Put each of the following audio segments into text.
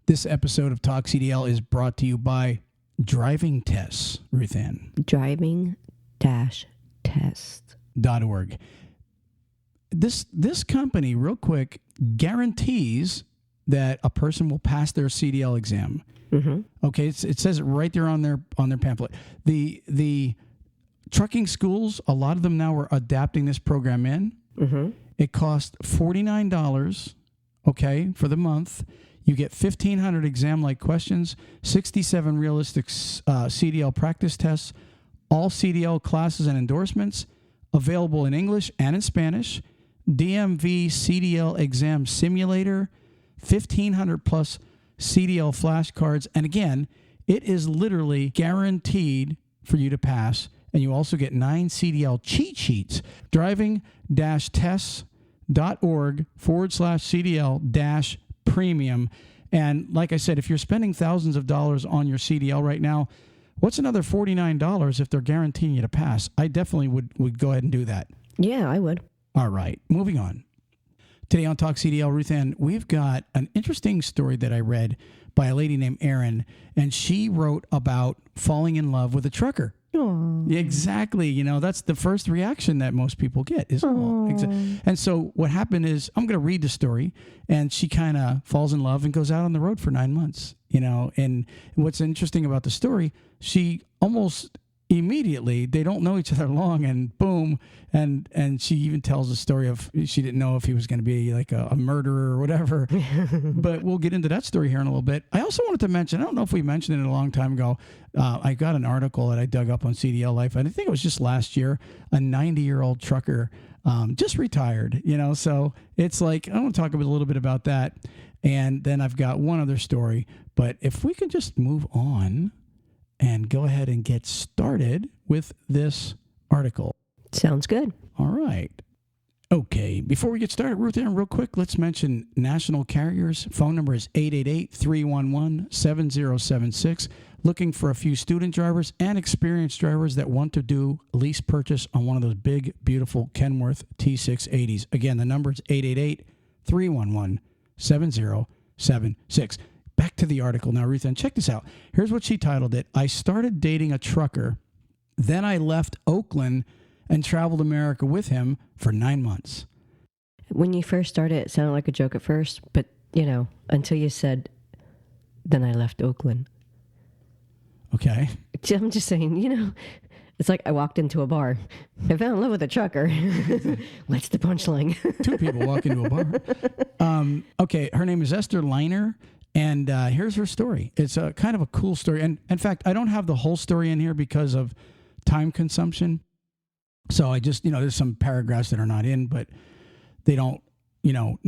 This episode of Talk CDL is brought to you by Driving Tests, Ruth Ann. Driving-test.org. This company, real quick, guarantees that a person will pass their CDL exam. Mm-hmm. Okay, it says it right there on their pamphlet. The trucking schools, a lot of them now are adapting this program in. Mm-hmm. It costs $49, okay, for the month. You get 1,500 exam-like questions, 67 realistic CDL practice tests, all CDL classes and endorsements, available in English and in Spanish, DMV CDL exam simulator, 1,500 plus CDL flashcards. And again, it is literally guaranteed for you to pass. And you also get 9 CDL cheat sheets. Driving-tests.org/CDL-premium. And like I said, if you're spending thousands of dollars on your CDL right now, what's another $49 if they're guaranteeing you to pass? I definitely would go ahead and do that. Yeah, I would. All right, moving on. Today on Talk CDL, Ruth Ann, we've got an interesting story that I read by a lady named Erin, and she wrote about falling in love with a trucker. Aww. Exactly. You know, that's the first reaction that most people get is, oh. And so what happened is, I'm going to read the story, and she kind of falls in love and goes out on the road for 9 months, you know. And what's interesting about the story, she almost immediately, they don't know each other long, and boom, and she even tells the story of she didn't know if he was going to be like a murderer or whatever. But we'll get into that story here in a little bit. I also wanted to mention, I don't know if we mentioned it a long time ago, I got an article that I dug up on CDL Life, and I think it was just last year, a 90-year-old trucker just retired, you know, so it's like, I want to talk a little bit about that, and then I've got one other story, but if we could just move on and go ahead and get started with this article. Sounds good. All right. Okay, before we get started, Ruth Ann, real quick, let's mention national carriers. Phone number is 888-311-7076. Looking for a few student drivers and experienced drivers that want to do lease purchase on one of those big, beautiful Kenworth T680s. Again, the number is 888-311-7076. Back to the article now, Ruth Ann. Check this out. Here's what she titled it. I started dating a trucker. Then I left Oakland and traveled America with him for 9 months. When you first started, it sounded like a joke at first, but, you know, until you said, then I left Oakland. Okay. I'm just saying, you know, it's like I walked into a bar. I fell in love with a trucker. What's the punchline? 2 people walk into a bar. Okay, her name is Esther Liner. And here's her story. It's a kind of a cool story. And in fact, I don't have the whole story in here because of time consumption. So I just, you know, there's some paragraphs that are not in, but they don't, you know,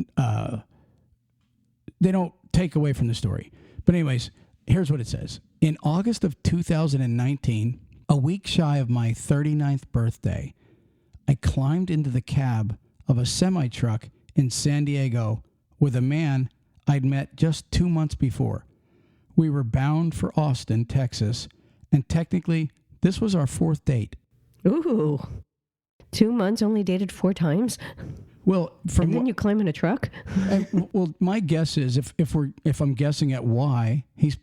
they don't take away from the story. But anyways, here's what it says. In August of 2019, a week shy of my 39th birthday, I climbed into the cab of a semi-truck in San Diego with a man I'd met just 2 months before. We were bound for Austin, Texas, and technically, this was our 4th date. Ooh, 2 months, only dated 4 times? Well, and then you climb in a truck? Well, my guess is if I'm guessing at why, he's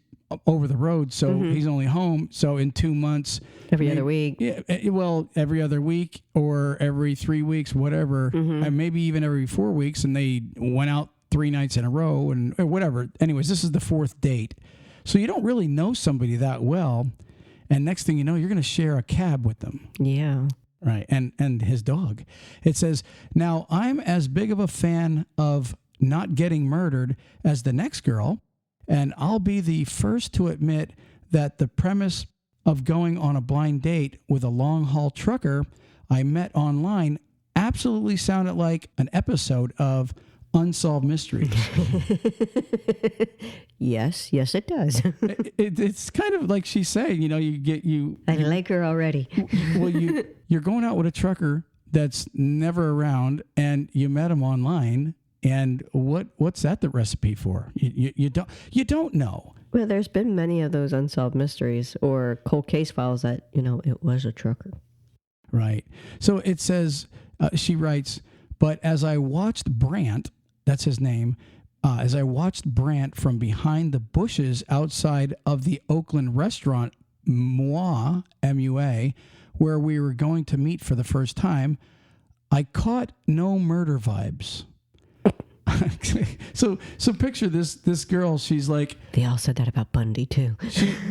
over the road, so he's only home. So in 2 months, every other week. Yeah, well, every other week or every 3 weeks, whatever, and maybe even every 4 weeks, and they went out 3 nights in a row and or whatever. Anyways, this is the 4th date. So you don't really know somebody that well. And next thing you know, you're going to share a cab with them. Yeah. Right. And his dog. It says, now I'm as big of a fan of not getting murdered as the next girl. And I'll be the first to admit that the premise of going on a blind date with a long haul trucker I met online absolutely sounded like an episode of Unsolved Mysteries. Yes, it does. It's kind of like she's saying, you know, I like her already. Well, you're going out with a trucker that's never around, and you met him online, and what's that the recipe for? You don't know. Well, there's been many of those unsolved mysteries or cold case files that, you know, it was a trucker. Right. So it says, she writes, but as I watched Brant, that's his name, as I watched Brant from behind the bushes outside of the Oakland restaurant Mua, M-U-A, where we were going to meet for the first time, I caught no murder vibes. So picture this girl. She's like, They all said that about Bundy too.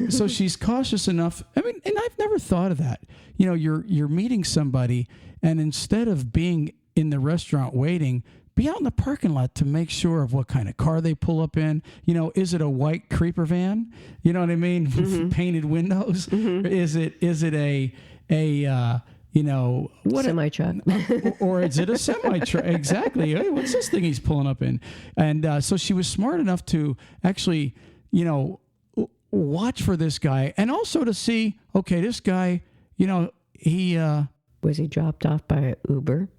so she's cautious enough. I mean, and I've never thought of that. You know, you're meeting somebody, and instead of being in the restaurant waiting, be out in the parking lot to make sure of what kind of car they pull up in. You know, is it a white creeper van? You know what I mean? With painted windows. Is it a you know, what Semi-truck. or is it a semi-truck? Exactly. Hey, what's this thing he's pulling up in? And so she was smart enough to actually, you know, watch for this guy, and also to see, okay, this guy, you know, he Was he dropped off by an Uber?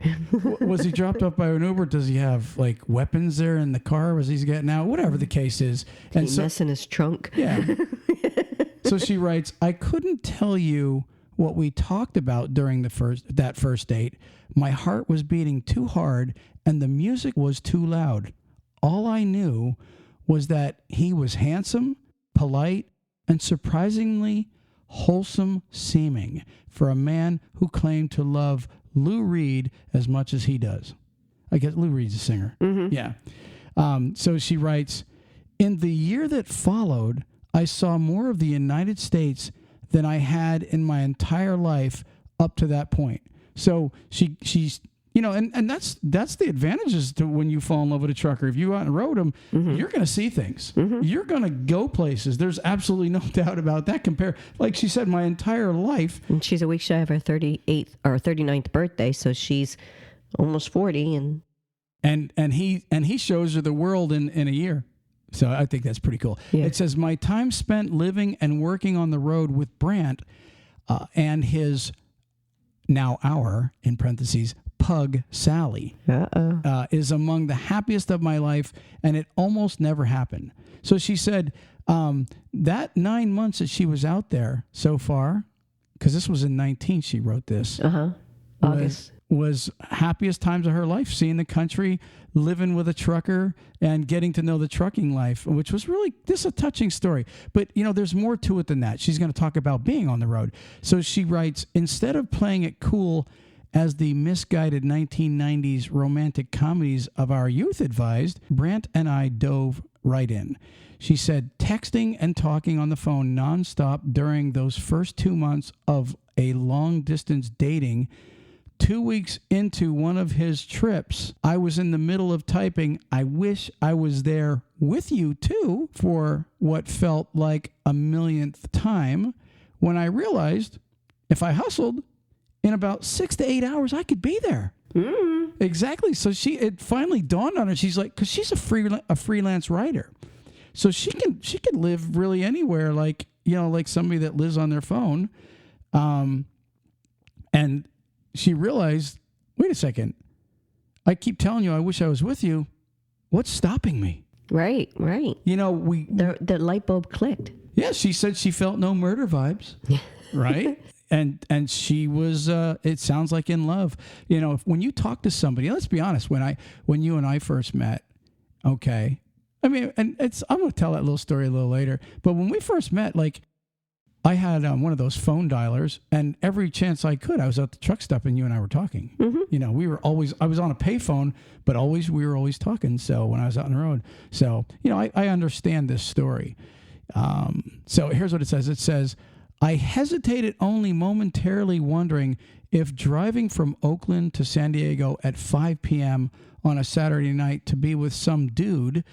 was he dropped off by an Uber? Does he have like weapons there in the car as he's getting out? Whatever the case is. Did he mess in his trunk? Yeah. So she writes, I couldn't tell you what we talked about during that first date. My heart was beating too hard and the music was too loud. All I knew was that he was handsome, polite, and surprisingly wholesome seeming for a man who claimed to love Lou Reed as much as he does. I guess Lou Reed's a singer. Yeah. So she writes, in the year that followed, I saw more of the United States than I had in my entire life up to that point. So she's, you know, and that's the advantages to when you fall in love with a trucker. If you go out and rode them, you're going to see things. You're going to go places. There's absolutely no doubt about that. Like she said, my entire life. And she's a week shy of her 38th or 39th birthday, so she's almost 40, and he shows her the world in a year. So I think that's pretty cool. Yeah. It says, my time spent living and working on the road with Brant and his, now our, in parentheses, pug Sally, is among the happiest of my life, and it almost never happened. So she said that 9 months that she was out there so far, because this was in 19, she wrote this. August. Was happiest times of her life, seeing the country, living with a trucker, and getting to know the trucking life, which was really, this is a touching story. But, you know, there's more to it than that. She's going to talk about being on the road. So she writes, instead of playing it cool as the misguided 1990s romantic comedies of our youth advised, Brant and I dove right in. She said, texting and talking on the phone nonstop during those first 2 months of a long-distance dating. 2 weeks into one of his trips, I was in the middle of typing, I wish I was there with you too, for what felt like a millionth time, when I realized if I hustled, in about 6 to 8 hours, I could be there. Exactly. So it finally dawned on her. She's like, because she's a freelance writer. So she could live really anywhere, like, you know, like somebody that lives on their phone. And she realized, wait a second, I keep telling you I wish I was with you. What's stopping me? Right. You know, the light bulb clicked. Yeah, she said she felt no murder vibes. Right? And she was, it sounds like, in love. You know, when you talk to somebody, let's be honest, when you and I first met, okay, I mean, and I'm going to tell that little story a little later, but when we first met, like, I had one of those phone dialers, and every chance I could, I was at the truck stop and you and I were talking. You know, I was on a payphone, but we were always talking. So when I was out on the road, so, you know, I understand this story. So here's what it says. It says, I hesitated only momentarily, wondering if driving from Oakland to San Diego at 5 p.m. on a Saturday night to be with some dude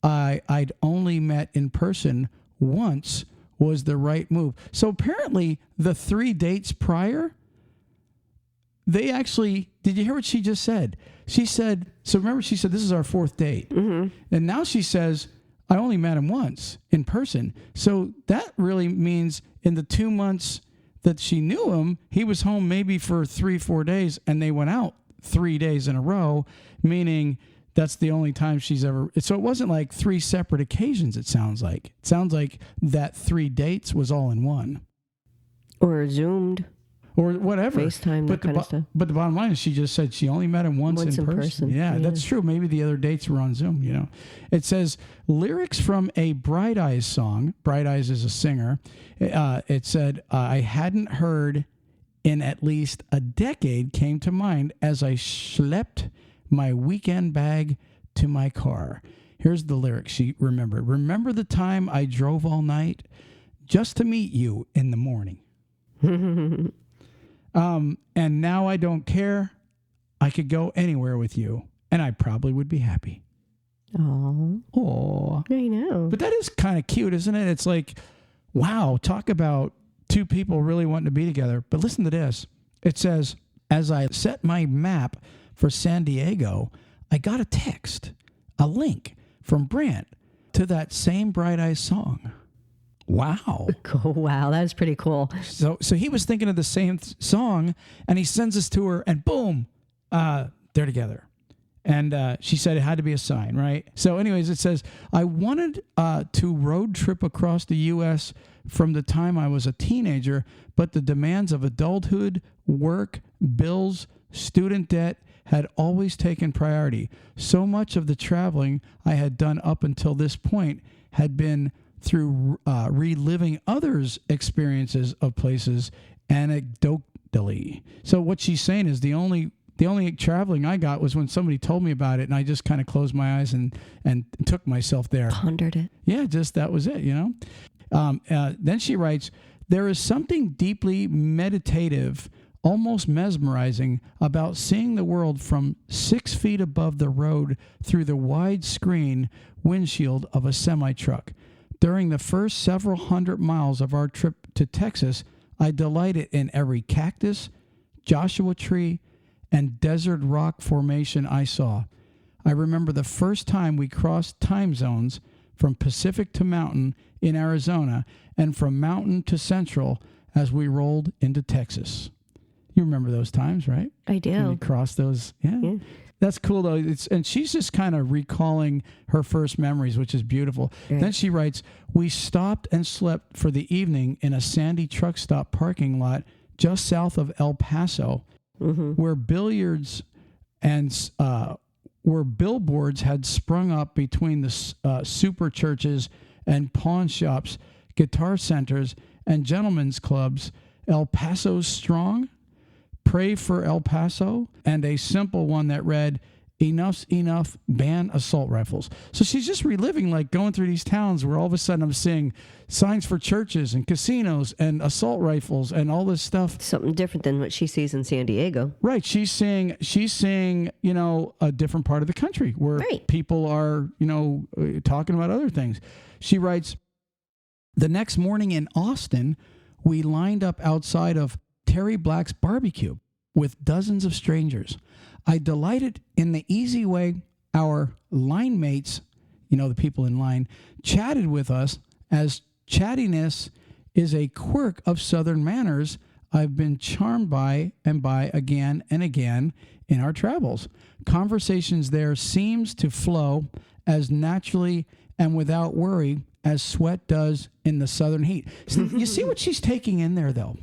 I'd only met in person once was the right move. So apparently the 3 dates prior, they actually, did you hear what she just said? She said, so remember she said, this is our 4th date. And now she says, I only met him once in person. So that really means in the 2 months that she knew him, he was home maybe for 3-4 days, and they went out 3 days in a row, meaning that's the only time she's ever. So it wasn't like 3 separate occasions, it sounds like. It sounds like that 3 dates was all in one. Or Zoomed. or whatever. FaceTime, that kind of stuff. But the bottom line is she just said she only met him once in person. Yeah, that's true. Maybe the other dates were on Zoom, you know. It says, lyrics from a Bright Eyes song. Bright Eyes is a singer. It said, I hadn't heard in at least a decade came to mind as I schlepped my weekend bag to my car. Here's the lyrics she remembered. Remember the time I drove all night just to meet you in the morning. And now I don't care. I could go anywhere with you, and I probably would be happy. Oh, I know. But that is kind of cute, isn't it? It's like, wow, talk about two people really wanting to be together. But listen to this. It says, as I set my map for San Diego, I got a text, a link from Brant to that same Bright Eyes song. Wow. Cool. Wow, that's pretty cool. So he was thinking of the same song, and he sends this to her, and boom, they're together. And she said it had to be a sign, right? So anyways, it says, I wanted to road trip across the U.S. from the time I was a teenager, but the demands of adulthood, work, bills, student debt had always taken priority. So much of the traveling I had done up until this point had been through reliving others' experiences of places anecdotally. So what she's saying is the only traveling I got was when somebody told me about it, and I just kind of closed my eyes and took myself there. Pondered it. Yeah, just that was it, you know. Then she writes, there is something deeply meditative, almost mesmerizing about seeing the world from 6 feet above the road through the wide screen windshield of a semi-truck. During the first several hundred miles of our trip to Texas, I delighted in every cactus, Joshua tree, and desert rock formation I saw. I remember the first time we crossed time zones from Pacific to mountain in Arizona and from mountain to central as we rolled into Texas. You remember those times, right? I do. When we crossed those. Yeah. That's cool, though. And she's just kind of recalling her first memories, which is beautiful. Right. Then she writes, we stopped and slept for the evening in a sandy truck stop parking lot just south of El Paso, where billiards and where billboards had sprung up between the super churches and pawn shops, guitar centers, and gentlemen's clubs. El Paso's strong. Pray for El Paso, and a simple one that read, enough's enough, ban assault rifles. So she's just reliving, like going through these towns where all of a sudden I'm seeing signs for churches and casinos and assault rifles and all this stuff. Something different than what she sees in San Diego. Right. She's seeing, you know, a different part of the country where people are, you know, talking about other things. She writes, the next morning in Austin, we lined up outside of Terry Black's barbecue with dozens of strangers. I delighted in the easy way our line mates, you know, the people in line, chatted with us, as chattiness is a quirk of Southern manners I've been charmed by and by again and again in our travels. Conversations there seems to flow as naturally and without worry as sweat does in the southern heat. So you see what she's taking in there, though.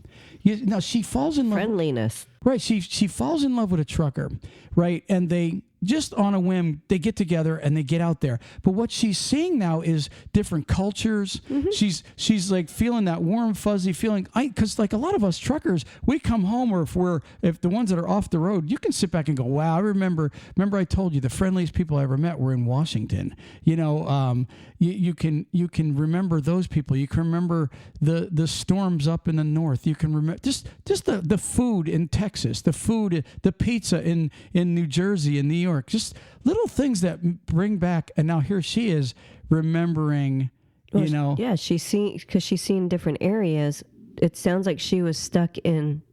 Now she falls in love. Friendliness. Right. She falls in love with a trucker, right? And they just on a whim, they get together and they get out there. But what she's seeing now is different cultures. She's like feeling that warm, fuzzy feeling. Because like a lot of us truckers, we come home, or if the ones that are off the road, you can sit back and go, wow, I remember I told you the friendliest people I ever met were in Washington. You know, you can remember those people. You can remember the storms up in the north. You can remember just the food in Texas, the food, the pizza in New Jersey and New York. Just little things that bring back. And now here she is remembering, you know. Yeah, she's seen different areas. It sounds like she was stuck in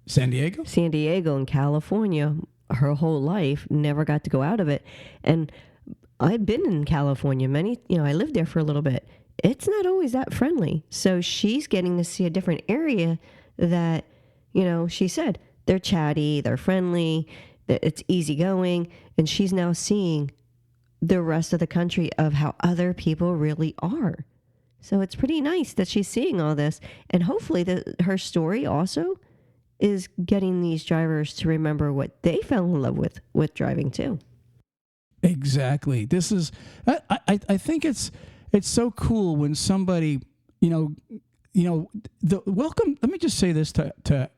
San Diego in California her whole life, never got to go out of it. And I've been in California I lived there for a little bit. It's not always that friendly. So she's getting to see a different area that, you know, she said they're chatty, they're friendly, it's easygoing, and she's now seeing the rest of the country of how other people really are. So it's pretty nice that she's seeing all this, and hopefully her story also is getting these drivers to remember what they fell in love with driving too. Exactly. This is, I think it's so cool when somebody, the welcome. Let me just say this to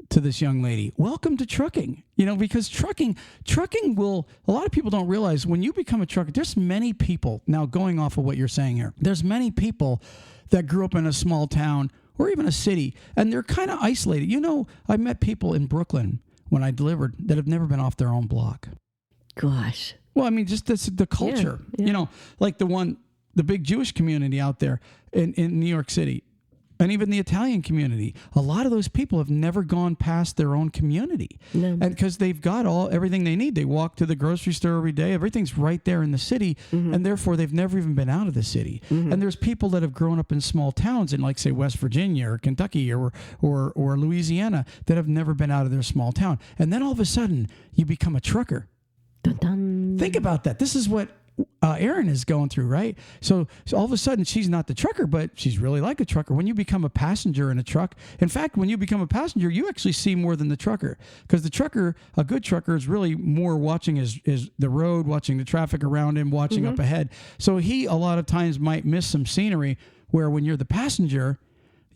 this young lady. Welcome to trucking. Because trucking will, a lot of people don't realize when you become a trucker, there's many people now going off of what you're saying here. There's many people that grew up in a small town or even a city, and they're kind of isolated. I met people in Brooklyn when I delivered that have never been off their own block. Gosh. Well, I mean, just the culture, like the big Jewish community out there in New York City, and even the Italian community. A lot of those people have never gone past their own community. No. And because they've got everything they need. They walk to the grocery store every day. Everything's right there in the city. Mm-hmm. And therefore, they've never even been out of the city. Mm-hmm. And there's people that have grown up in small towns in, like, say, West Virginia or Kentucky or Louisiana that have never been out of their small town. And then all of a sudden, you become a trucker. Dun-dun. Think about that. This is what Erin is going through, right? So all of a sudden, she's not the trucker, but she's really like a trucker. When you become a passenger in a truck, in fact, when you become a passenger, you actually see more than the trucker, because the trucker, a good trucker, is really more watching is the road, watching the traffic around him, watching up ahead. So he a lot of times might miss some scenery, where when you're the passenger,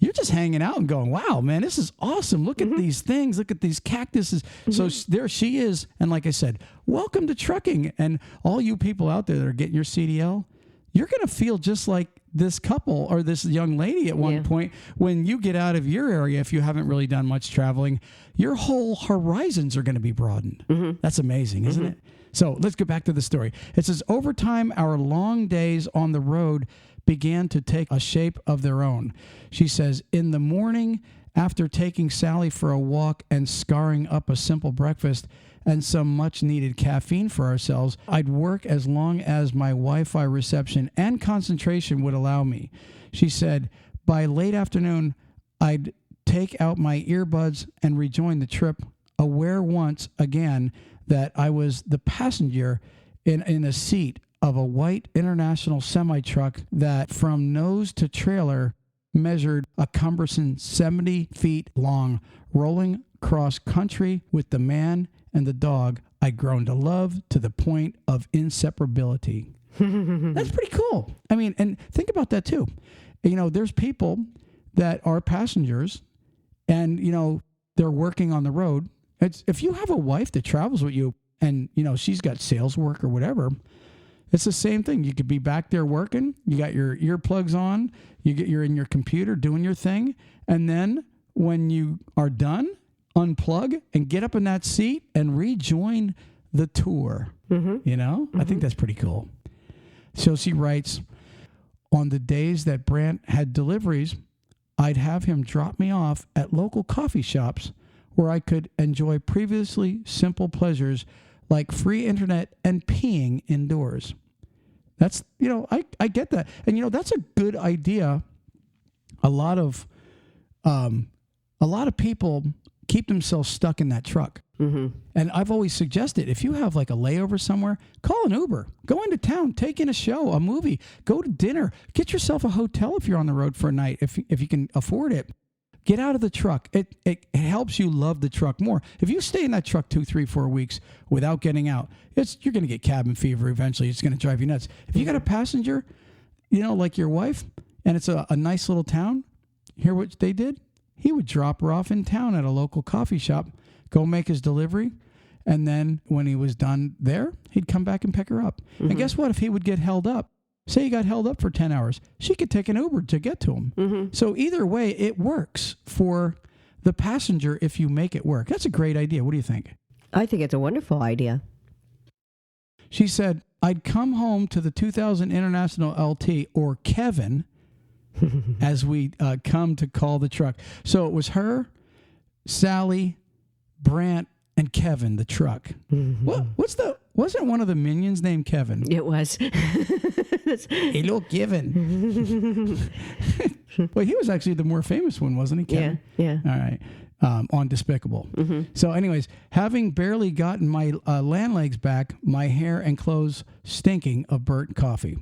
you're just hanging out and going, wow, man, this is awesome. Look at these things. Look at these cactuses. So there she is. And like I said, welcome to trucking. And all you people out there that are getting your CDL, you're going to feel just like this couple or this young lady at one point when you get out of your area. If you haven't really done much traveling, your whole horizons are going to be broadened. That's amazing, isn't it? So let's get back to the story. It says, over time, our long days on the road began to take a shape of their own. She says, in the morning, after taking Sally for a walk and scarring up a simple breakfast and some much needed caffeine for ourselves, I'd work as long as my Wi-Fi reception and concentration would allow me. She said, by late afternoon, I'd take out my earbuds and rejoin the trip, aware once again that I was the passenger in a seat of a white international semi-truck that from nose to trailer measured a cumbersome 70 feet long, rolling cross country with the man and the dog I'd grown to love to the point of inseparability. That's pretty cool. I mean, and think about that too. There's people that are passengers and, they're working on the road. If you have a wife that travels with you and, she's got sales work or whatever, it's the same thing. You could be back there working. You got your earplugs on. You're in your computer doing your thing. And then when you are done, unplug and get up in that seat and rejoin the tour. I think that's pretty cool. So she writes, on the days that Brant had deliveries, I'd have him drop me off at local coffee shops where I could enjoy previously simple pleasures like free internet and peeing indoors. That's, I get that. And, that's a good idea. A lot of people keep themselves stuck in that truck. And I've always suggested, if you have like a layover somewhere, call an Uber, go into town, take in a show, a movie, go to dinner, get yourself a hotel if you're on the road for a night, if you can afford it. Get out of the truck. It helps you love the truck more. If you stay in that truck 2, 3, 4 weeks without getting out, you're going to get cabin fever eventually. It's going to drive you nuts. If you got a passenger, like your wife, and it's a nice little town, hear what they did? He would drop her off in town at a local coffee shop, go make his delivery, and then when he was done there, he'd come back and pick her up. And guess what? If he would get held up, say he got held up for 10 hours, she could take an Uber to get to him. So either way, it works for the passenger if you make it work. That's a great idea. What do you think? I think it's a wonderful idea. She said, I'd come home to the 2000 International LT, or Kevin, as we come to call the truck. So it was her, Sally, Brant, and Kevin, the truck. Wasn't one of the minions named Kevin? It was. Hello, Kevin. Well, he was actually the more famous one, wasn't he, Kevin? Yeah. All right. On Despicable. So anyways, having barely gotten my land legs back, my hair and clothes stinking of burnt coffee.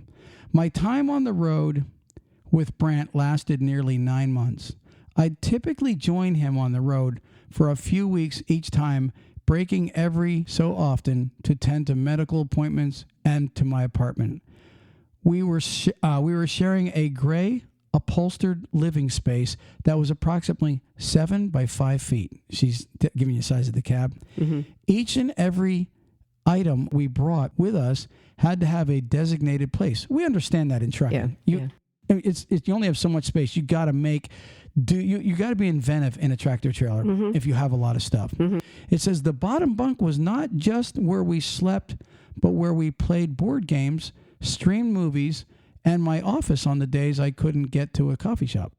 My time on the road with Brant lasted nearly 9 months. I'd typically join him on the road for a few weeks each time, breaking every so often to tend to medical appointments and to my apartment. We were sharing a gray upholstered living space that was approximately 7 by 5 feet. She's giving you the size of the cab. Mm-hmm. Each and every item we brought with us had to have a designated place. We understand that in trucking. You only have so much space. You got to you got to be inventive in a tractor trailer if you have a lot of stuff. Mm-hmm. It says the bottom bunk was not just where we slept, but where we played board games, streamed movies, and my office on the days I couldn't get to a coffee shop.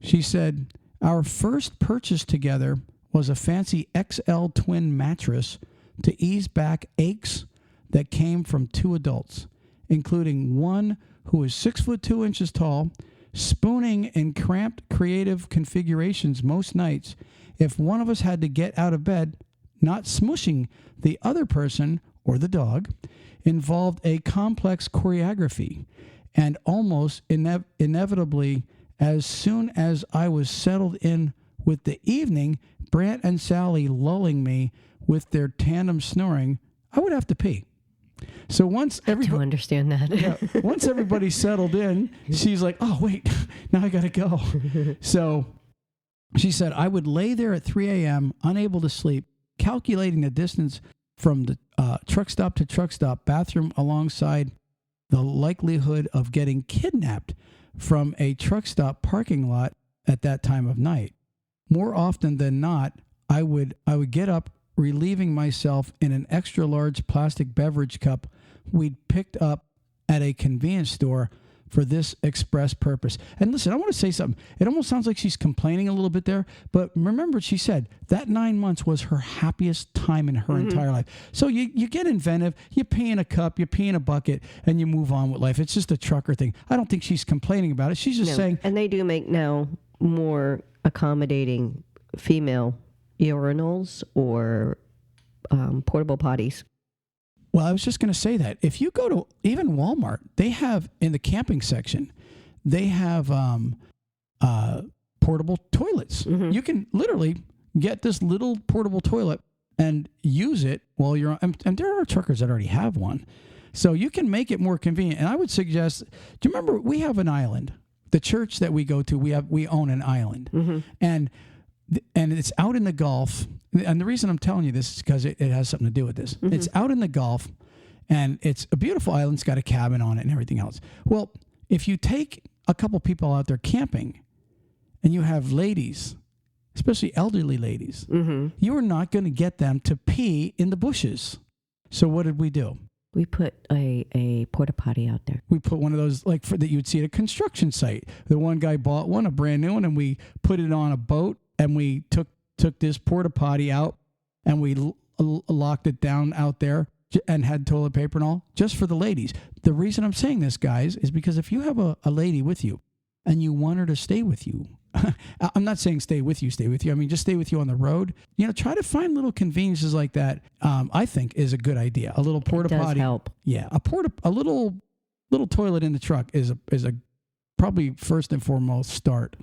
She said, our first purchase together was a fancy XL twin mattress to ease back aches that came from 2 adults, including one who is 6'2" tall, spooning in cramped creative configurations most nights. If one of us had to get out of bed, not smushing the other person or the dog, involved a complex choreography. And almost inevitably, as soon as I was settled in with the evening, Brant and Sally lulling me with their tandem snoring, I would have to pee. So once I don't understand that. once everybody settled in, she's like, oh, wait, now I got to go. So she said, I would lay there at 3 a.m., unable to sleep, calculating the distance from the truck stop to truck stop, bathroom alongside the likelihood of getting kidnapped from a truck stop parking lot at that time of night. More often than not, I would get up, relieving myself in an extra large plastic beverage cup we'd picked up at a convenience store for this express purpose. And listen, I want to say something. It almost sounds like she's complaining a little bit there, but remember, she said that 9 months was her happiest time in her entire life. So you get inventive, you pee in a cup, you pee in a bucket, and you move on with life. It's just a trucker thing. I don't think she's complaining about it. She's just saying. And they do make now more accommodating female urinals or portable potties. Well, I was just going to say that if you go to even Walmart, they have in the camping section, they have portable toilets. Mm-hmm. You can literally get this little portable toilet and use it while you're on. And there are truckers that already have one. So you can make it more convenient. And I would suggest, do you remember we have an island? The church that we go to, we own an island. Mm-hmm. And it's out in the Gulf. And the reason I'm telling you this is because it has something to do with this. Mm-hmm. It's out in the Gulf, and it's a beautiful island. It's got a cabin on it and everything else. Well, if you take a couple people out there camping, and you have ladies, especially elderly ladies, you are not going to get them to pee in the bushes. So what did we do? We put a porta potty out there. We put one of those that you'd see at a construction site. The one guy bought one, a brand new one, and we put it on a boat, and we took this porta potty out, and we locked it down out there and had toilet paper and all, just for the ladies. The reason I'm saying this, guys, is because if you have a lady with you and you want her to stay with you, I'm not saying stay with you. I mean, just stay with you on the road. Try to find little conveniences like that. I think is a good idea. A little porta potty. It does help. Yeah, a little toilet in the truck is a probably first and foremost start.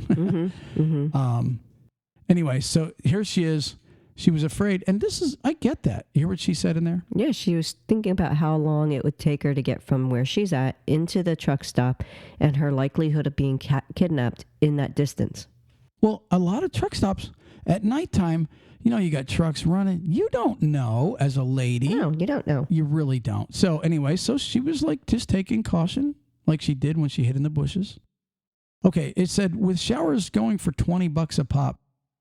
Anyway, so here she is. She was afraid. And I get that. You hear what she said in there? Yeah, she was thinking about how long it would take her to get from where she's at into the truck stop and her likelihood of being kidnapped in that distance. Well, a lot of truck stops at nighttime, you got trucks running. You don't know as a lady. No, you don't know. You really don't. So anyway, so she was just taking caution like she did when she hid in the bushes. Okay, it said with showers going for $20 a pop,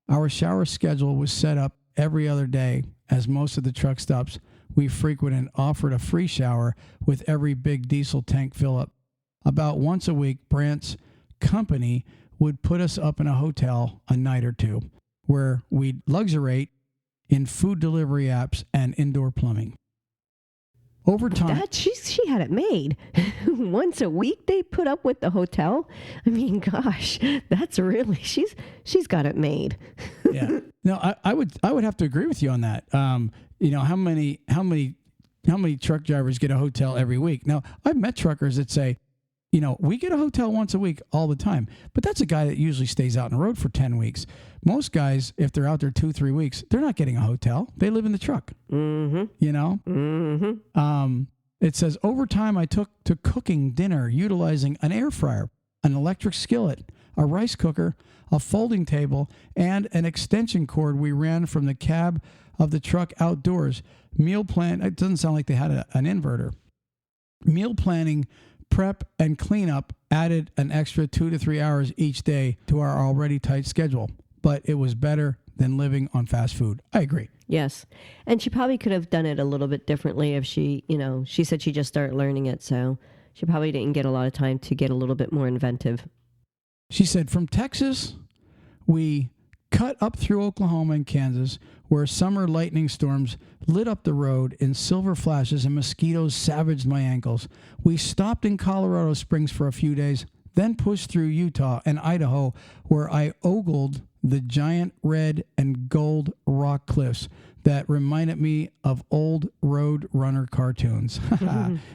our shower schedule was set up every other day, as most of the truck stops we frequented offered a free shower with every big diesel tank fill up. About once a week, Brant's company would put us up in a hotel a night or two, where we'd luxuriate in food delivery apps and indoor plumbing. Over time, she had it made. Once a week they put up with the hotel. I mean, gosh, that's really she's got it made. Yeah. No, I would have to agree with you on that. How many truck drivers get a hotel every week? Now, I've met truckers that say, we get a hotel once a week all the time, but that's a guy that usually stays out on the road for 10 weeks. Most guys, if they're out there 2-3 weeks, they're not getting a hotel. They live in the truck, It says, over time, I took to cooking dinner utilizing an air fryer, an electric skillet, a rice cooker, a folding table, and an extension cord we ran from the cab of the truck outdoors. Meal plan, it doesn't sound like they had an inverter. Meal planning, prep, and cleanup added an extra 2 to 3 hours each day to our already tight schedule, but it was better than living on fast food. I agree. Yes. And she probably could have done it a little bit differently if she said she just started learning it. So she probably didn't get a lot of time to get a little bit more inventive. She said, from Texas, we cut up through Oklahoma and Kansas, where summer lightning storms lit up the road in silver flashes and mosquitoes savaged my ankles. We stopped in Colorado Springs for a few days, then pushed through Utah and Idaho, where I ogled the giant red and gold rock cliffs that reminded me of old Road Runner cartoons.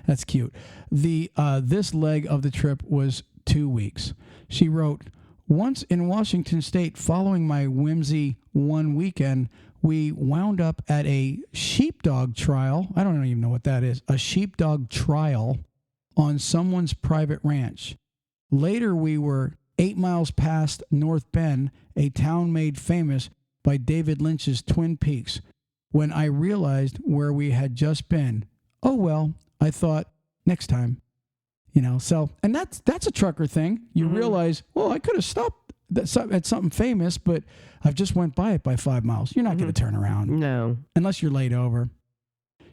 That's cute. This leg of the trip was 2 weeks. She wrote, once in Washington State, following my whimsy one weekend, we wound up at a sheepdog trial. I don't even know what that is. A sheepdog trial on someone's private ranch. Later, we were 8 miles past North Bend, a town made famous by David Lynch's Twin Peaks, when I realized where we had just been. Oh, well, I thought, next time. And that's a trucker thing. You realize, well, I could have stopped at something famous, but I've just went by it by 5 miles. You're not going to turn around. No. Unless you're laid over.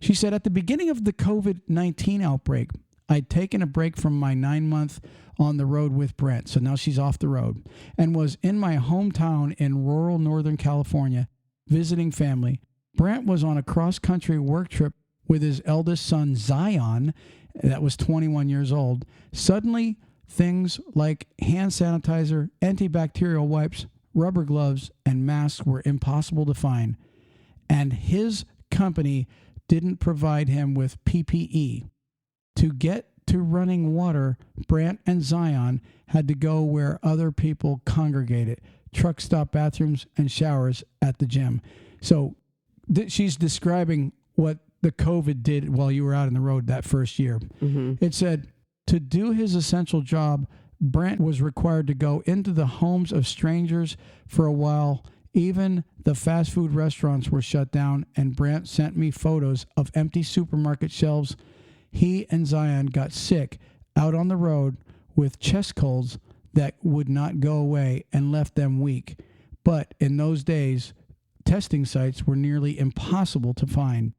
She said, at the beginning of the COVID-19 outbreak, I'd taken a break from my 9-month on the road with Brent. So now she's off the road and was in my hometown in rural Northern California visiting family. Brent was on a cross-country work trip with his eldest son, Zion, that was 21 years old. Suddenly, things like hand sanitizer, antibacterial wipes, rubber gloves, and masks were impossible to find. And his company didn't provide him with PPE. To get to running water, Brant and Zion had to go where other people congregated, truck stop bathrooms and showers at the gym. So she's describing what the COVID did while you were out on the road that first year. It said, to do his essential job, Brent was required to go into the homes of strangers for a while. Even the fast food restaurants were shut down, and Brent sent me photos of empty supermarket shelves. He and Zion got sick out on the road with chest colds that would not go away and left them weak. But in those days, testing sites were nearly impossible to find.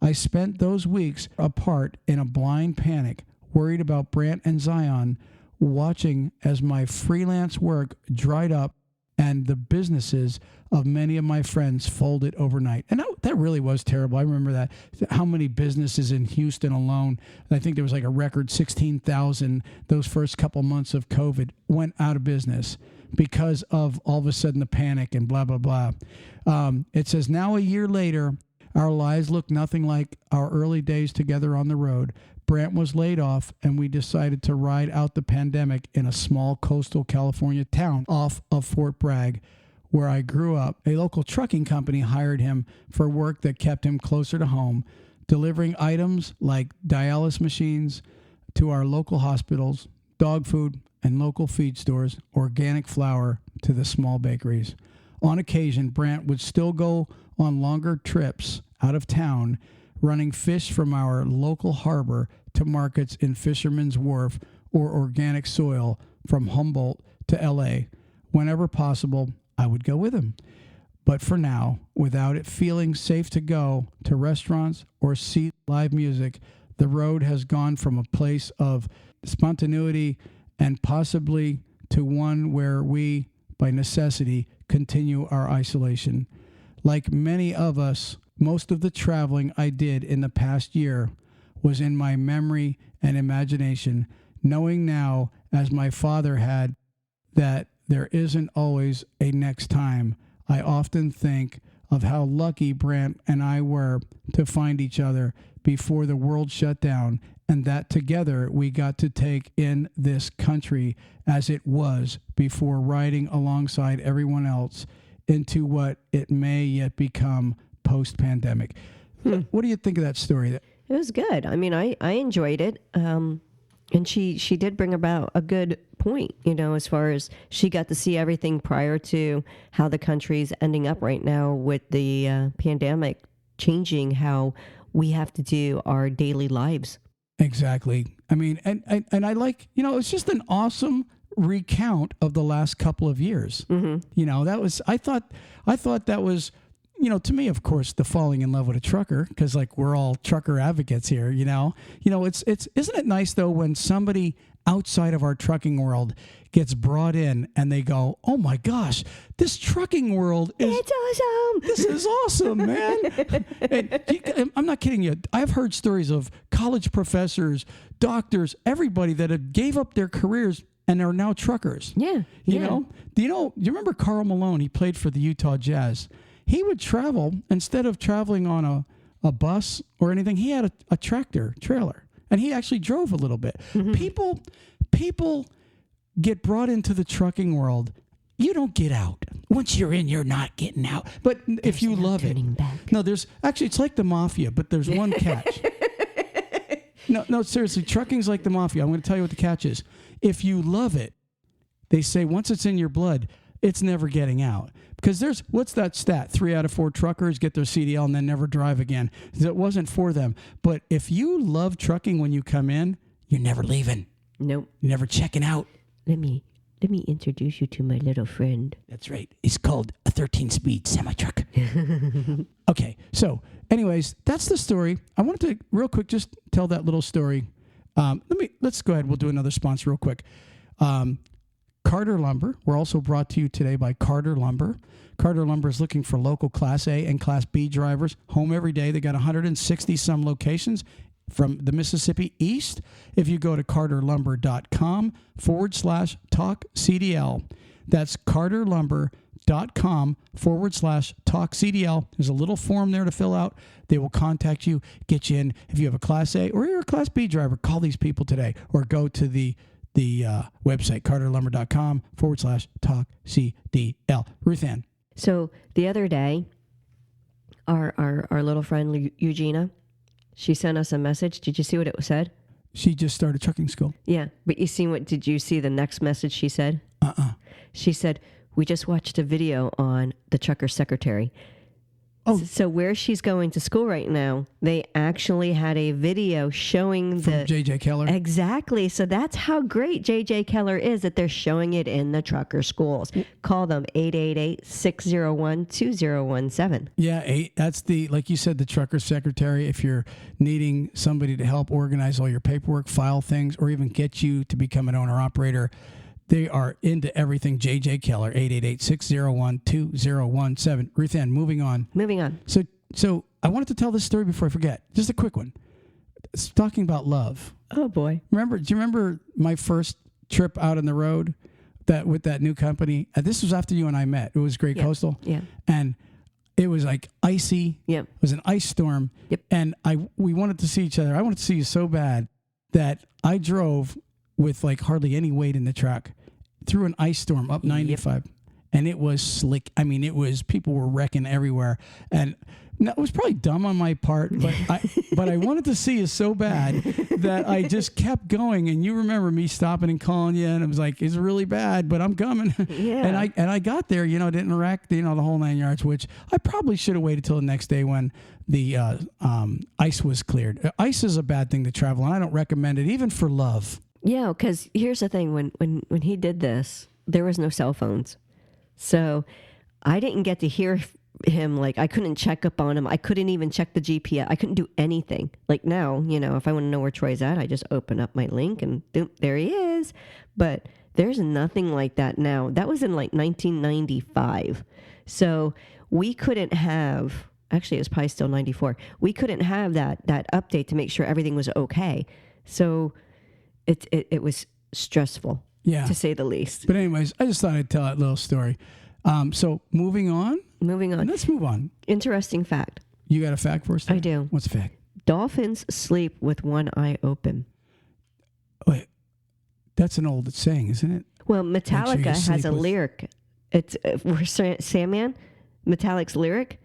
I spent those weeks apart in a blind panic, worried about Brant and Zion, watching as my freelance work dried up and the businesses of many of my friends folded overnight. And that really was terrible. I remember that. How many businesses in Houston alone, I think there was like a record 16,000 those first couple months of COVID went out of business because of all of a sudden the panic and blah, blah, blah. It says, now a year later, our lives look nothing like our early days together on the road. Brant was laid off, and we decided to ride out the pandemic in a small coastal California town off of Fort Bragg, where I grew up. A local trucking company hired him for work that kept him closer to home, delivering items like dialysis machines to our local hospitals, dog food and local feed stores, organic flour to the small bakeries. On occasion, Brant would still go on longer trips out of town, running fish from our local harbor to markets in Fisherman's Wharf or organic soil from Humboldt to L.A. Whenever possible, I would go with him. But for now, without it feeling safe to go to restaurants or see live music, the road has gone from a place of spontaneity and possibly to one where we, by necessity, continue our isolation. Like many of us, most of the traveling I did in the past year was in my memory and imagination, knowing now, as my father had, that there isn't always a next time. I often think of how lucky Brant and I were to find each other before the world shut down, and that together we got to take in this country as it was before riding alongside everyone else into what it may yet become post-pandemic. What do you think of that story? It was good. I mean, I enjoyed it. And she did bring about a good point, as far as she got to see everything prior to how the country's ending up right now with the pandemic changing how we have to do our daily lives. Exactly. I mean, and I like, it's just an awesome recount of the last couple of years. Mm-hmm. That was, I thought that was, to me, of course, the falling in love with a trucker, because like we're all trucker advocates here, it's isn't it nice though when somebody outside of our trucking world gets brought in and they go, oh my gosh, this trucking world it's awesome. This is awesome, man. And I'm not kidding you. I've heard stories of college professors, doctors, everybody that have gave up their careers and are now truckers. Yeah. You know? Do you remember Karl Malone? He played for the Utah Jazz. He would travel, instead of traveling on a bus or anything, he had a tractor trailer, and he actually drove a little bit. Mm-hmm. People get brought into the trucking world. You don't get out. Once you're in, you're not getting out. But if you love it. Back. No, it's like the mafia, but there's one catch. No, seriously, trucking's like the mafia. I'm going to tell you what the catch is. If you love it, they say once it's in your blood, it's never getting out. Because what's that stat? 3 out of 4 truckers get their CDL and then never drive again. It wasn't for them. But if you love trucking when you come in, you're never leaving. Nope. You're never checking out. Let me introduce you to my little friend. That's right. It's called a 13-speed semi-truck. Okay. So anyways, that's the story. I wanted to real quick just tell that little story. Let's go ahead. We'll do another sponsor real quick. Carter Lumber. We're also brought to you today by Carter Lumber. Carter Lumber is looking for local Class A and Class B drivers home every day. They got 160 some locations from the Mississippi East. If you go to carterlumber.com/talk CDL, that's carterlumber.com/talk CDL. There's a little form there to fill out. They will contact you, get you in. If you have a Class A or you're a Class B driver, call these people today or go to the website, carterlumber.com/talk CDL. Ruth Ann. So the other day, our little friend Eugenia, she sent us a message. Did you see what it said? She just started trucking school. Yeah, but did you see the next message she said? She said, we just watched a video on the trucker secretary. Oh. So where she's going to school right now, they actually had a video showing from J.J. Keller. Exactly. So that's how great J.J. Keller is, that they're showing it in the trucker schools. Call them 888-601-2017. Yeah, that's like you said, the trucker secretary. If you're needing somebody to help organize all your paperwork, file things, or even get you to become an owner-operator, they are into everything. J.J. Keller, 888-601-2017. Ruth Ann, moving on. So I wanted to tell this story before I forget. Just a quick one. It's talking about love. Oh, boy. Do you remember my first trip out on the road with that new company? This was after you and I met. It was Great Coastal. Yeah. And it was like icy. Yep. It was an ice storm. Yep. And we wanted to see each other. I wanted to see you so bad that I drove with like hardly any weight in the truck through an ice storm up 95. Yep. And it was slick. I mean, people were wrecking everywhere. And it was probably dumb on my part, but I wanted to see you so bad that I just kept going. And you remember me stopping and calling you, and it was like, it's really bad, but I'm coming. Yeah. And I got there, didn't wreck, the whole 9 yards, which I probably should have waited till the next day when the ice was cleared. Ice is a bad thing to travel on. I don't recommend it, even for love. Yeah, because here's the thing. When he did this, there was no cell phones. So I didn't get to hear him. Like, I couldn't check up on him. I couldn't even check the GPS. I couldn't do anything. Like now, if I want to know where Troy's at, I just open up my link and boom, there he is. But there's nothing like that now. That was in like 1995. So we couldn't have, actually it was probably still 94. We couldn't have that update to make sure everything was okay. So it was stressful, to say the least. But anyways, I just thought I'd tell that little story. So moving on. Moving on. Let's move on. Interesting fact. You got a fact for us today? I do. What's the fact? Dolphins sleep with one eye open. Wait, that's an old saying, isn't it? Well, sure you Metallica has sleep a with- lyric. It's Sandman, Metallic's lyric.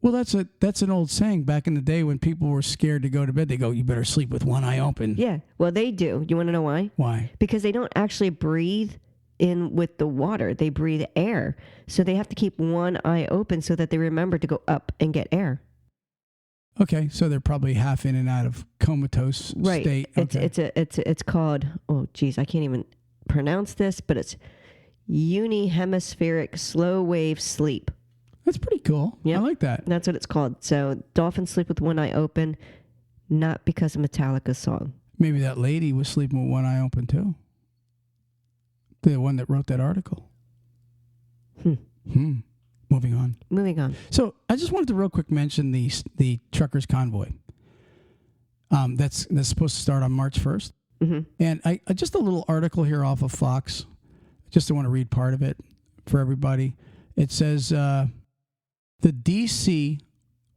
Well, that's an old saying back in the day when people were scared to go to bed. They go, "You better sleep with one eye open." Yeah, well, they do. You want to know why? Why? Because they don't actually breathe in with the water. They breathe air. So they have to keep one eye open so that they remember to go up and get air. Okay, so they're probably half in and out of comatose Right. state. Okay. It's called, oh geez, I can't even pronounce this, but it's unihemispheric slow wave sleep. That's pretty cool. Yep. I like that. That's what it's called. So dolphins sleep with one eye open, not because of Metallica's song. Maybe that lady was sleeping with one eye open too. The one that wrote that article. Moving on. Moving on. So I just wanted to real quick mention the truckers convoy. That's supposed to start on March 1st. Mm-hmm. And I just a little article here off of Fox. Just want to read part of it for everybody. It says the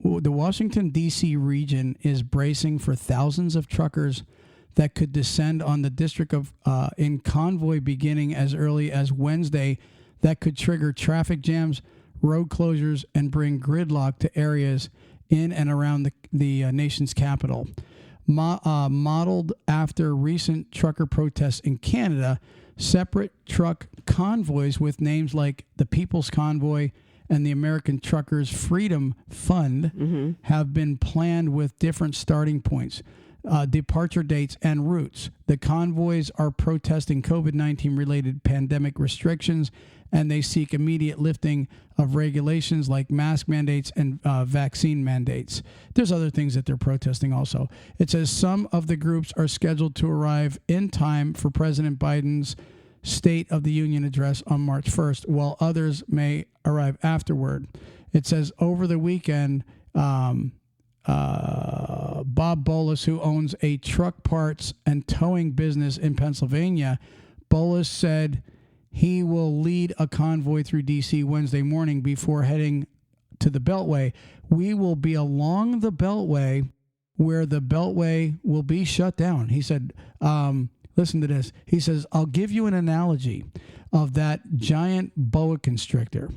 Washington, D.C. region is bracing for thousands of truckers that could descend on the district of in convoy beginning as early as Wednesday that could trigger traffic jams, road closures, and bring gridlock to areas in and around the nation's capital. Modeled after recent trucker protests in Canada, separate truck convoys with names like the People's Convoy and the American Truckers Freedom Fund have been planned with different starting points, departure dates, and routes. The convoys are protesting COVID-19 related pandemic restrictions, and they seek immediate lifting of regulations like mask mandates and vaccine mandates. There's other things that they're protesting also. It says some of the groups are scheduled to arrive in time for President Biden's State of the Union address on March 1st, while others may arrive afterward. It says over the weekend, Bob Bolus, who owns a truck parts and towing business in Pennsylvania, Bolus said he will lead a convoy through D.C. Wednesday morning before heading to the Beltway. We will be along the Beltway where the Beltway will be shut down. He said, listen to this. He says, I'll give you an analogy of that giant boa constrictor.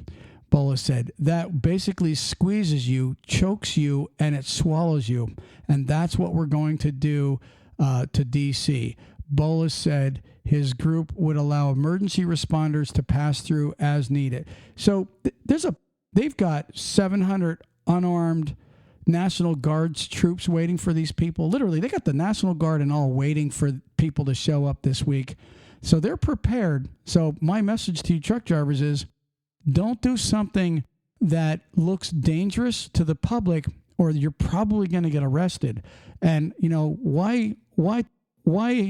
Bolus said, that basically squeezes you, chokes you, and it swallows you. And that's what we're going to do to D.C. Bolus said his group would allow emergency responders to pass through as needed. So they've got 700 unarmed National Guard's troops waiting for these people. Literally, they got the National Guard and all waiting for people to show up this week. So they're prepared. So my message to you truck drivers is don't do something that looks dangerous to the public or you're probably going to get arrested. And, you know, why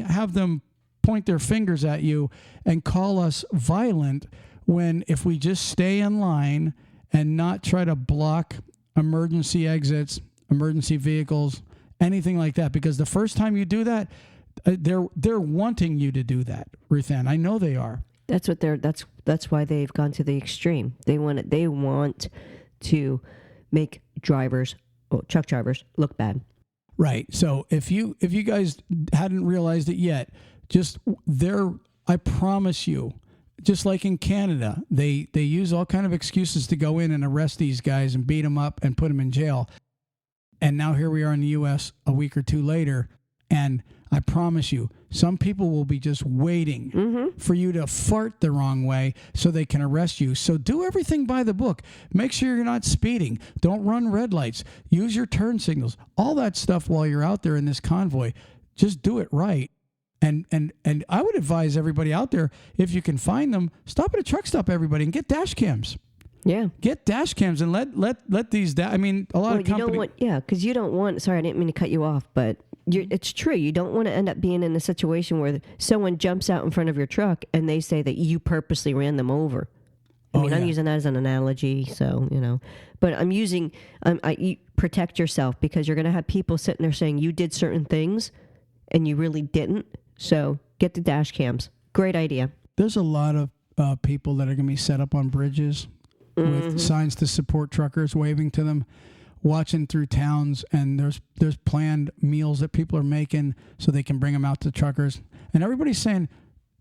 have them point their fingers at you and call us violent when if we just stay in line and not try to block emergency exits, emergency vehicles, anything like that? Because the first time you do that, they're wanting you to do that, Ruthann. I know they are. That's why they've gone to the extreme. They want to make truck drivers look bad. Right. So if you guys hadn't realized it yet, I promise you, just like in Canada, they use all kind of excuses to go in and arrest these guys and beat them up and put them in jail. And now here we are in the U.S. a week or two later, and I promise you, some people will be just waiting for you to fart the wrong way so they can arrest you. So do everything by the book. Make sure you're not speeding. Don't run red lights. Use your turn signals. All that stuff while you're out there in this convoy. Just do it right. And I would advise everybody out there, if you can find them, stop at a truck stop, everybody, and get dash cams. Yeah. Get dash cams and let these. I mean, a lot of companies. Because you don't want. Sorry, I didn't mean to cut you off, but it's true. You don't want to end up being in a situation where someone jumps out in front of your truck and they say that you purposely ran them over. I'm using that as an analogy, so you know. But I'm using. You protect yourself because you're going to have people sitting there saying you did certain things, and you really didn't. So get the dash cams. Great idea. There's a lot of people that are going to be set up on bridges with signs to support truckers, waving to them. watching through towns, and there's planned meals that people are making so they can bring them out to truckers. And everybody's saying,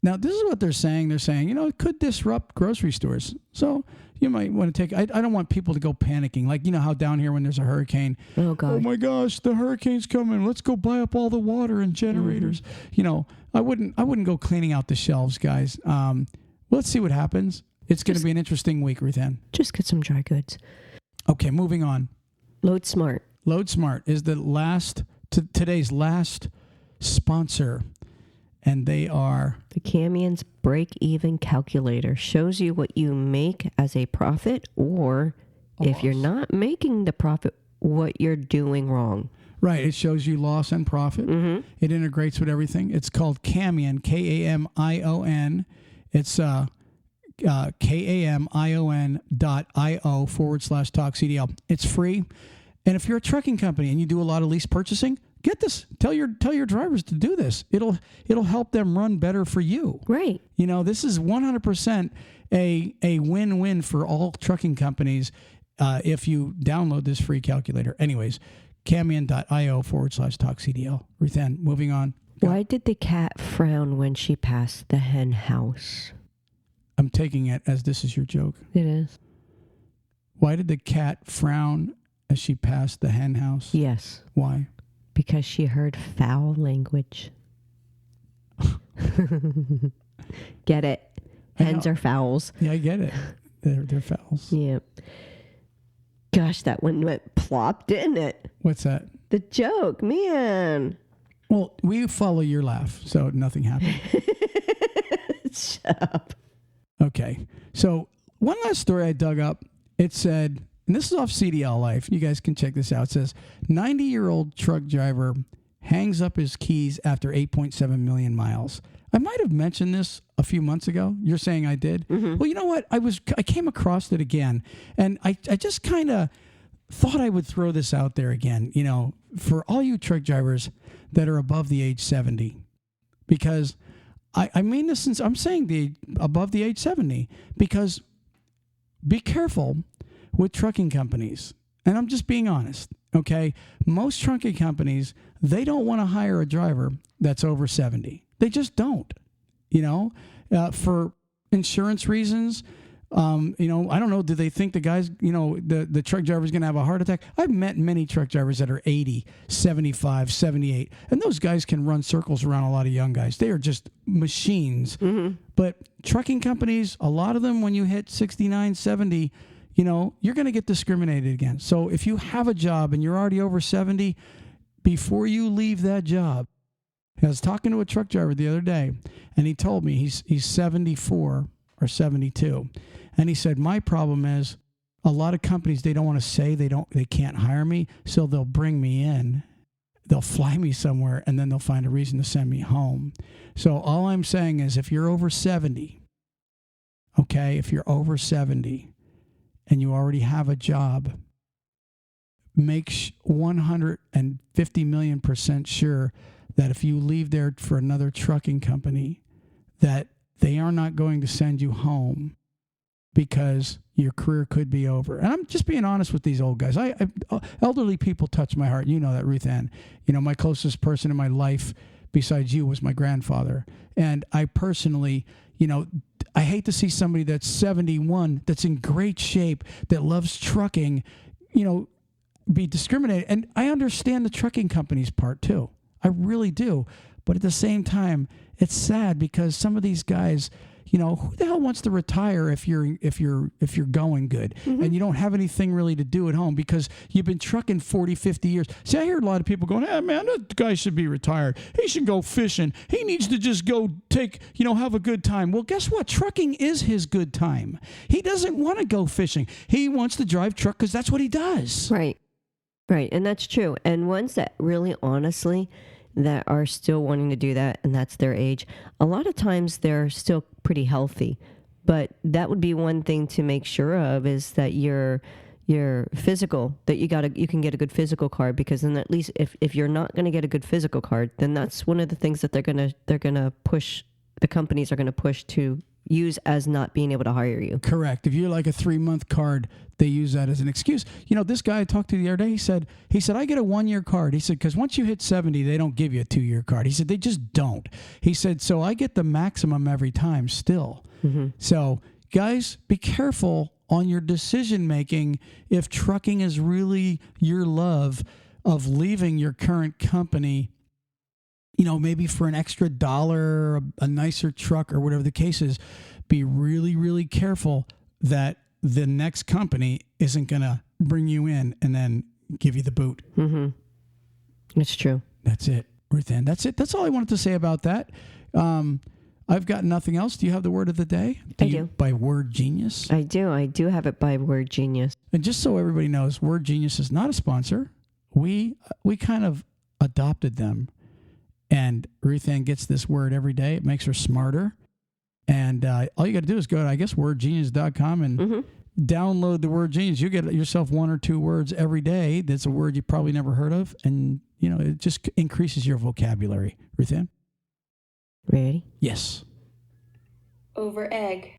now this is what they're saying. They're saying, it could disrupt grocery stores. So you might want to take, I don't want people to go panicking. Like, how down here when there's a hurricane, Oh God. oh my gosh, the hurricane's coming. Let's go buy up all the water and generators. I wouldn't go cleaning out the shelves, guys. Let's see what happens. It's going to be an interesting week, Ruthann. Just get some dry goods. Okay, moving on. Load Smart. Load Smart is today's last sponsor, and they are The Camion's break-even calculator shows you what you make as a profit, or if you're not making the profit, what you're doing wrong. right. It shows you loss and profit. Mm-hmm. It integrates with everything. It's called Camion, Kamion. It's kamion.io/talk CDL. It's free. And if you're a trucking company and you do a lot of lease purchasing, get this. Tell your drivers to do this. It'll help them run better for you. Right. This is 100% a win-win for all trucking companies if you download this free calculator. Anyways, Camion.io/talk CDL. Ruthann, moving on. Why did the cat frown when she passed the hen house? I'm taking it as this is your joke. It is. Why did the cat frown as she passed the hen house? Yes. Why? Because she heard foul language. Get it? Hens are fowls. Yeah, I get it. They're fouls. Yeah. Gosh, that one went plop, didn't it? What's that? The joke, man. Well, we follow your laugh, so nothing happened. Shut up. Okay. So one last story I dug up. It said, and this is off CDL Life. You guys can check this out. It says, 90-year-old truck driver hangs up his keys after 8.7 million miles. I might have mentioned this a few months ago. You're saying I did? Mm-hmm. Well, you know what? I came across it again, and I just kind of thought I would throw this out there again, for all you truck drivers that are above the age 70. Because I mean this since I'm saying above the age 70, because be careful with trucking companies. And I'm just being honest, okay? Most trucking companies, they don't want to hire a driver that's over 70. They just don't, for insurance reasons. I don't know. Do they think the guys, the truck driver is going to have a heart attack? I've met many truck drivers that are 80, 75, 78, and those guys can run circles around a lot of young guys. They are just machines. Mm-hmm. But trucking companies, a lot of them, when you hit 69, 70, you're going to get discriminated against. So if you have a job and you're already over 70, before you leave that job, I was talking to a truck driver the other day, and he told me he's 74 or 72. And he said, my problem is a lot of companies, they don't want to say they can't hire me. So they'll bring me in, they'll fly me somewhere, and then they'll find a reason to send me home. So all I'm saying is if you're over 70, okay, if you're over 70 and you already have a job, make 150 million% sure that if you leave there for another trucking company, that they are not going to send you home because your career could be over. And I'm just being honest with these old guys. Elderly people touch my heart. You know that, Ruthann. My closest person in my life besides you was my grandfather. And I personally, I hate to see somebody that's 71, that's in great shape, that loves trucking, be discriminated. And I understand the trucking company's part too. I really do. But at the same time, it's sad because some of these guys, who the hell wants to retire if you're going good, mm-hmm. and you don't have anything really to do at home because you've been trucking 40, 50 years. See, I hear a lot of people going, hey man, that guy should be retired. He should go fishing. He needs to just go have a good time. Well, guess what? Trucking is his good time. He doesn't want to go fishing. He wants to drive truck because that's what he does. Right. Right. And that's true. And ones that really honestly that are still wanting to do that, and that's their age, a lot of times they're still pretty healthy. But that would be one thing to make sure of, is that your physical, that you can get a good physical card, because then at least if you're not going to get a good physical card, then that's one of the things that they're gonna push, the companies are going to push to use as not being able to hire you. Correct. If you're like a 3-month card, they use that as an excuse. This guy I talked to the other day, he said, I get a 1-year card. He said, because once you hit 70, they don't give you a 2-year card. He said, they just don't. He said, so I get the maximum every time still. So guys, be careful on your decision making if trucking is really your love of leaving your current company, maybe for an extra dollar, a nicer truck or whatever the case is. Be really, really careful that the next company isn't going to bring you in and then give you the boot. It's true. That's it, Ruth Ann. That's it. That's all I wanted to say about that. I've got nothing else. Do you have the word of the day? I do. By Word Genius? I do. I do have it by Word Genius. And just so everybody knows, Word Genius is not a sponsor. We kind of adopted them. And Ruth Ann gets this word every day. It makes her smarter. And all you got to do is go to, wordgenius.com and download the Word Genius. You get yourself 1 or 2 words every day. That's a word you probably never heard of. And, it just increases your vocabulary. Ruth Ann? Ready? Yes. Over egg.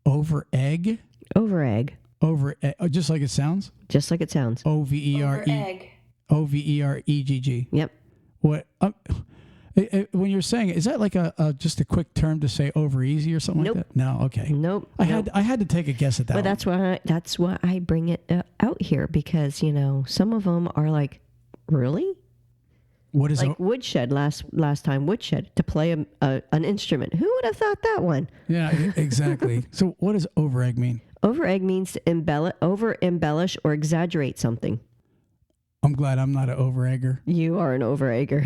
Over egg? Over egg. Over egg. Oh, just like it sounds? Just like it sounds. O-V-E-R-E. Over egg. O-V-E-R-E-G-G. Yep. What? When you're saying it, is that like just a quick term to say over easy or something Nope. like that? No. Okay. Nope. I had to take a guess at that. But that's why I bring it out here, because some of them are like, really? What is like woodshed last time? Woodshed, to play an instrument. Who would have thought that one? Yeah, exactly. So what does over egg mean? Over egg means to over embellish or exaggerate something. I'm glad I'm not an over egger. You are an over egger.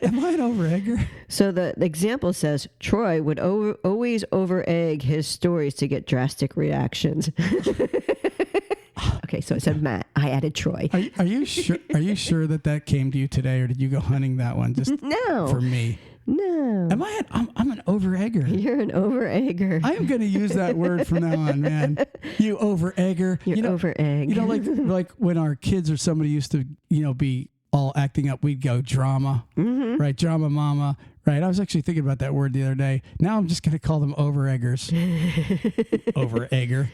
Am I an over egger? So the example says Troy would always over egg his stories to get drastic reactions. Okay, so I said Matt. I added Troy. Are you sure? Are you sure that came to you today, or did you go hunting that one just No. for me? No. Am I? I'm an over egger. You're an over egger. I am going to use that word from now on, man. You over egger. You're over egg. Like when our kids or somebody used to, be all acting up, we'd go drama, right? Drama mama, right? I was actually thinking about that word the other day. Now I'm just going to call them over eggers. Over egger.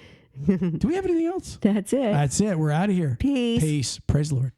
Do we have anything else? That's it. That's it. We're out of here. Peace. Peace. Praise the Lord.